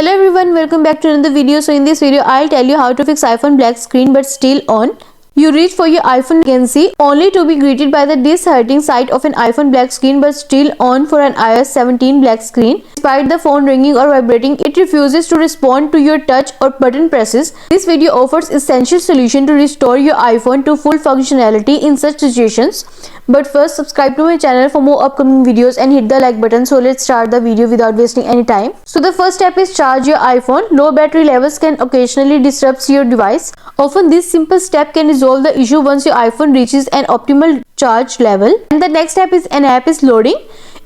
Hello everyone, welcome back to another video. So in this video I'll tell you how to fix iPhone black screen but still on. You reach for your iPhone agency only to be greeted by the disheartening sight of an iPhone black screen but still on for an iOS 17 black screen. Despite the phone ringing or vibrating, it refuses to respond to your touch or button presses. This video offers essential solution to restore your iPhone to full functionality in such situations. But first, subscribe to my channel for more upcoming videos and hit the like button. So let's start the video without wasting any time. So the first step is charge your iPhone. Low battery levels can occasionally disrupt your device. Often this simple step can resolve the issue once your iPhone reaches an optimal charge level. And the next step is an app is loading.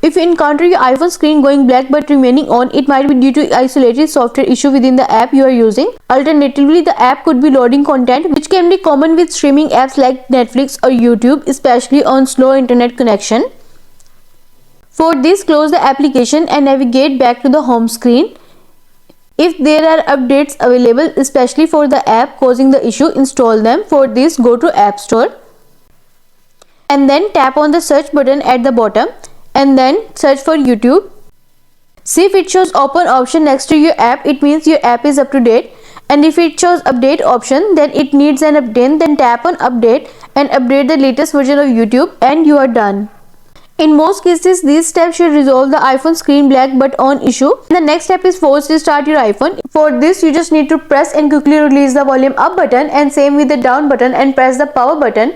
If you encounter your iPhone screen going black but remaining on, it might be due to isolated software issue within the app you are using. Alternatively, the app could be loading content, which can be common with streaming apps like Netflix or YouTube, especially on slow internet connection. For this, close the application and navigate back to the home screen. If there are updates available, especially for the app causing the issue, install them. For this, go to App Store and then tap on the search button at the bottom and then search for YouTube. See if it shows open option next to your app, it means your app is up to date. And if it shows update option, then it needs an update. Then tap on update and update the latest version of YouTube and you are done. In most cases, these steps should resolve the iPhone screen black but on issue. The next step is force restart your iPhone. For this, you just need to press and quickly release the volume up button, and same with the down button, and press the power button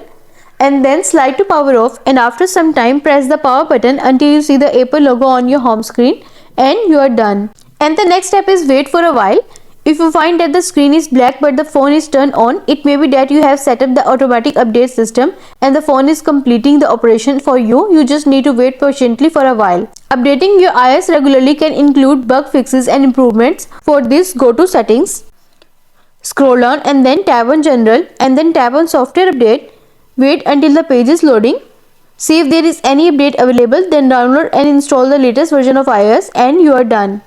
and then slide to power off, and after some time press the power button until you see the Apple logo on your home screen and you are done. And the next step is wait for a while. If you find that the screen is black but the phone is turned on, it may be that you have set up the automatic update system and the phone is completing the operation for you. You just need to wait patiently for a while. Updating your iOS regularly can include bug fixes and improvements. For this, go to settings, scroll down and then tap on general and then tap on software update. Wait until the page is loading. See if there is any update available, then download and install the latest version of iOS and you are done.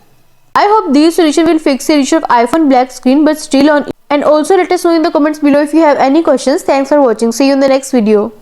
I hope this solution will fix the issue of iPhone black screen but still on. And also let us know in the comments below if you have any questions. Thanks for watching. See you in the next video.